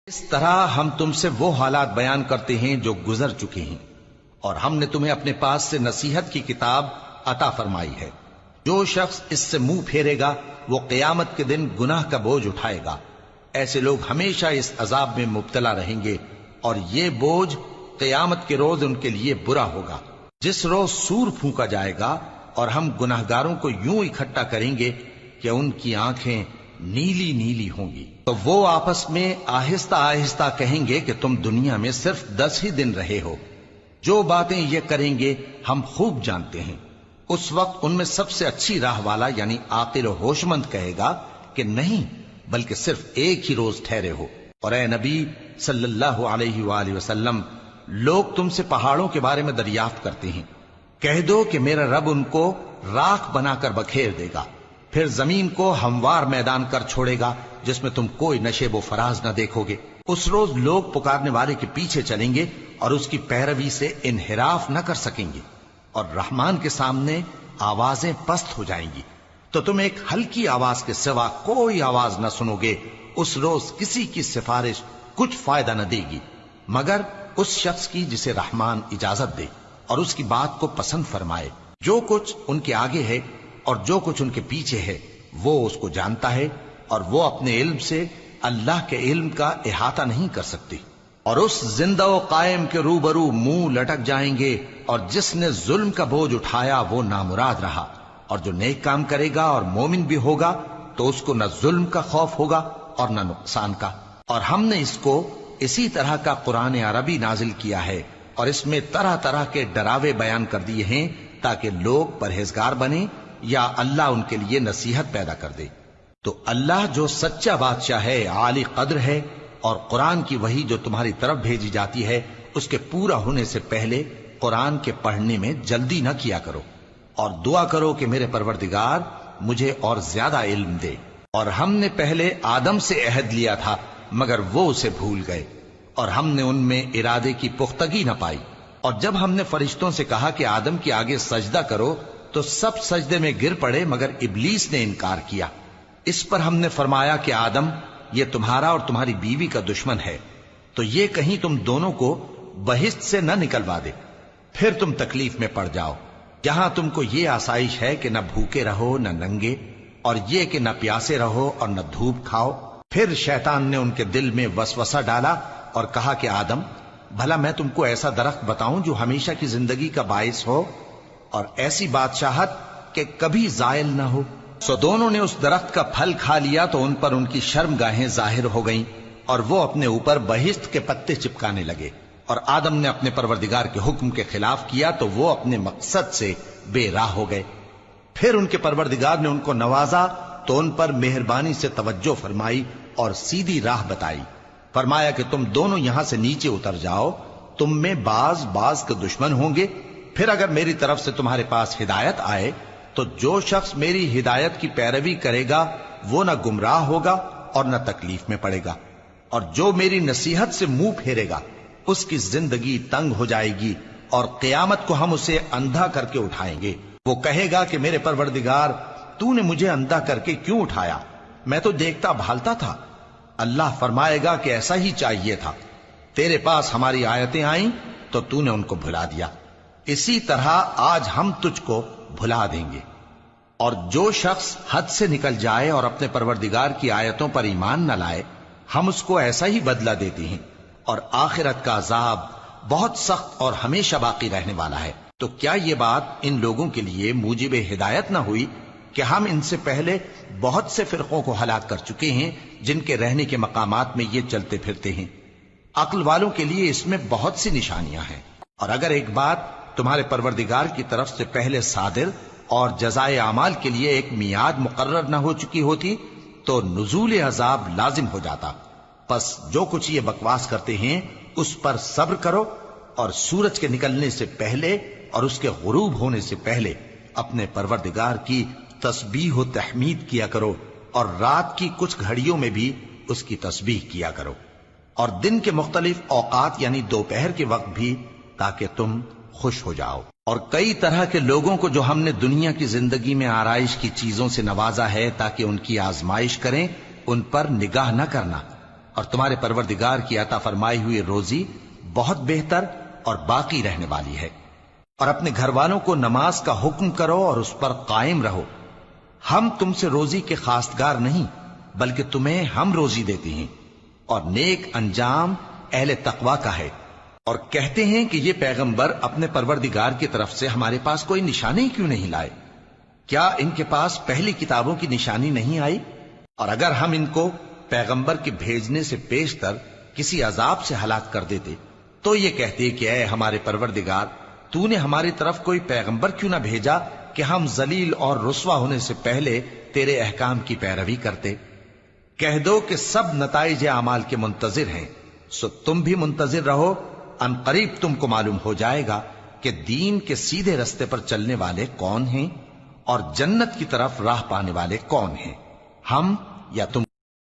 اس طرح ہم تم سے وہ حالات بیان کرتے ہیں جو گزر چکے ہیں، اور ہم نے تمہیں اپنے پاس سے نصیحت کی کتاب عطا فرمائی ہے۔ جو شخص اس سے منہ پھیرے گا وہ قیامت کے دن گناہ کا بوجھ اٹھائے گا۔ ایسے لوگ ہمیشہ اس عذاب میں مبتلا رہیں گے، اور یہ بوجھ قیامت کے روز ان کے لیے برا ہوگا، جس روز سور پھونکا جائے گا، اور ہم گناہگاروں کو یوں اکٹھا کریں گے کہ ان کی آنکھیں نیلی نیلی ہوں گی۔ تو وہ آپس میں آہستہ آہستہ کہیں گے کہ تم دنیا میں صرف 10 ہی دن رہے ہو، جو باتیں یہ کریں گے ہم خوب جانتے ہیں۔ اس وقت ان میں سب سے اچھی راہ والا یعنی عاقل و ہوش مند کہے گا کہ نہیں، بلکہ صرف ایک ہی روز ٹھہرے ہو۔ اور اے نبی صلی اللہ علیہ وآلہ وسلم، لوگ تم سے پہاڑوں کے بارے میں دریافت کرتے ہیں، کہہ دو کہ میرا رب ان کو راکھ بنا کر بکھیر دے گا، پھر زمین کو ہموار میدان کر چھوڑے گا جس میں تم کوئی نشیب و فراز نہ دیکھو گے۔ اس روز لوگ پکارنے والے کے پیچھے چلیں گے اور اس کی پیروی سے انحراف نہ کر سکیں گے، اور رحمان کے سامنے آوازیں پست ہو جائیں گی، تو تم ایک ہلکی آواز کے سوا کوئی آواز نہ سنو گے۔ اس روز کسی کی سفارش کچھ فائدہ نہ دے گی مگر اس شخص کی جسے رحمان اجازت دے اور اس کی بات کو پسند فرمائے۔ جو کچھ ان کے آگے ہے اور جو کچھ ان کے پیچھے ہے وہ اس کو جانتا ہے، اور وہ اپنے علم سے اللہ کے علم کا احاطہ نہیں کر سکتی۔ اور اس زندہ و قائم کے روبرو منہ لٹک جائیں گے، اور جس نے ظلم کا بوجھ اٹھایا وہ نامراد رہا، اور جو نیک کام کرے گا اور مومن بھی ہوگا تو اس کو نہ ظلم کا خوف ہوگا اور نہ نقصان کا۔ اور ہم نے اس کو اسی طرح کا قرآن عربی نازل کیا ہے، اور اس میں طرح طرح کے ڈراوے بیان کر دیے ہیں تاکہ لوگ پرہیزگار بنیں یا اللہ ان کے لیے نصیحت پیدا کر دے۔ تو اللہ جو سچا بادشاہ ہے، عالی قدر ہے، اور قرآن کی وحی جو تمہاری طرف بھیجی جاتی ہے اس کے پورا ہونے سے پہلے قرآن کے پڑھنے میں جلدی نہ کیا کرو، اور دعا کرو کہ میرے پروردگار مجھے اور زیادہ علم دے۔ اور ہم نے پہلے آدم سے عہد لیا تھا مگر وہ اسے بھول گئے، اور ہم نے ان میں ارادے کی پختگی نہ پائی۔ اور جب ہم نے فرشتوں سے کہا کہ آدم کے آگے سجدہ کرو تو سب سجدے میں گر پڑے مگر ابلیس نے انکار کیا۔ اس پر ہم نے فرمایا کہ آدم، یہ تمہارا اور تمہاری بیوی کا دشمن ہے، تو یہ کہیں تم دونوں کو بہشت سے نہ نکلوا دے، پھر تم تکلیف میں پڑ جاؤ۔ جہاں تم کو یہ آسائش ہے کہ نہ بھوکے رہو نہ ننگے، اور یہ کہ نہ پیاسے رہو اور نہ دھوپ کھاؤ۔ پھر شیطان نے ان کے دل میں وسوسہ ڈالا اور کہا کہ آدم، بھلا میں تم کو ایسا درخت بتاؤں جو ہمیشہ کی زندگی کا باعث ہو، اور ایسی بادشاہت کہ کبھی زائل نہ ہو؟ سو دونوں نے اس درخت کا پھل کھا لیا تو ان پر ان کی شرم گاہیں ظاہر ہو گئیں، اور وہ اپنے اوپر بہشت کے پتے چپکانے لگے۔ اور آدم نے اپنے پروردگار کے حکم کے خلاف کیا تو وہ اپنے مقصد سے بے راہ ہو گئے۔ پھر ان کے پروردگار نے ان کو نوازا تو ان پر مہربانی سے توجہ فرمائی اور سیدھی راہ بتائی۔ فرمایا کہ تم دونوں یہاں سے نیچے اتر جاؤ، تم میں بعض کے دشمن ہوں گے، پھر اگر میری طرف سے تمہارے پاس ہدایت آئے تو جو شخص میری ہدایت کی پیروی کرے گا وہ نہ گمراہ ہوگا اور نہ تکلیف میں پڑے گا، اور جو میری نصیحت سے منہ پھیرے گا اس کی زندگی تنگ ہو جائے گی، اور قیامت کو ہم اسے اندھا کر کے اٹھائیں گے۔ وہ کہے گا کہ میرے پروردگار، تو نے مجھے اندھا کر کے کیوں اٹھایا؟ میں تو دیکھتا بھالتا تھا۔ اللہ فرمائے گا کہ ایسا ہی چاہیے تھا، تیرے پاس ہماری آیتیں آئیں تو نے ان کو بھلا دیا، اسی طرح آج ہم تجھ کو بھلا دیں گے۔ اور جو شخص حد سے نکل جائے اور اپنے پروردگار کی آیتوں پر ایمان نہ لائے، ہم اس کو ایسا ہی بدلہ دیتے ہیں، اور آخرت کا عذاب بہت سخت اور ہمیشہ باقی رہنے والا ہے۔ تو کیا یہ بات ان لوگوں کے لیے موجب ہدایت نہ ہوئی کہ ہم ان سے پہلے بہت سے فرقوں کو ہلاک کر چکے ہیں جن کے رہنے کے مقامات میں یہ چلتے پھرتے ہیں؟ عقل والوں کے لیے اس میں بہت سی نشانیاں ہیں۔ اور اگر ایک بات تمہارے پروردگار کی طرف سے پہلے صادر اور جزائے اعمال کے لیے ایک میعاد مقرر نہ ہو چکی ہوتی تو نزول عذاب لازم ہو جاتا۔ پس جو کچھ یہ بکواس کرتے ہیں اس پر صبر کرو، اور سورج کے نکلنے سے پہلے اور اس کے غروب ہونے سے پہلے اپنے پروردگار کی تسبیح و تحمید کیا کرو، اور رات کی کچھ گھڑیوں میں بھی اس کی تسبیح کیا کرو، اور دن کے مختلف اوقات یعنی دوپہر کے وقت بھی، تاکہ تم خوش ہو جاؤ۔ اور کئی طرح کے لوگوں کو جو ہم نے دنیا کی زندگی میں آرائش کی چیزوں سے نوازا ہے تاکہ ان کی آزمائش کریں، ان پر نگاہ نہ کرنا، اور تمہارے پروردگار کی عطا فرمائی ہوئی روزی بہت بہتر اور باقی رہنے والی ہے۔ اور اپنے گھر والوں کو نماز کا حکم کرو اور اس پر قائم رہو۔ ہم تم سے روزی کے خواستگار نہیں، بلکہ تمہیں ہم روزی دیتے ہیں، اور نیک انجام اہل تقوی کا ہے۔ اور کہتے ہیں کہ یہ پیغمبر اپنے پروردگار کی طرف سے ہمارے پاس کوئی نشانی کیوں نہیں لائے؟ کیا ان کے پاس پہلی کتابوں کی نشانی نہیں آئی؟ اور اگر ہم ان کو پیغمبر کے بھیجنے سے پیشتر کسی عذاب سے ہلاک کر دیتے تو یہ کہتے کہ اے ہمارے پروردگار، تو نے ہماری طرف کوئی پیغمبر کیوں نہ بھیجا کہ ہم ذلیل اور رسوا ہونے سے پہلے تیرے احکام کی پیروی کرتے۔ کہہ دو کہ سب نتائج اعمال کے منتظر ہیں، سو تم بھی منتظر رہو، ان قریب تم کو معلوم ہو جائے گا کہ دین کے سیدھے رستے پر چلنے والے کون ہیں اور جنت کی طرف راہ پانے والے کون ہیں، ہم یا تم۔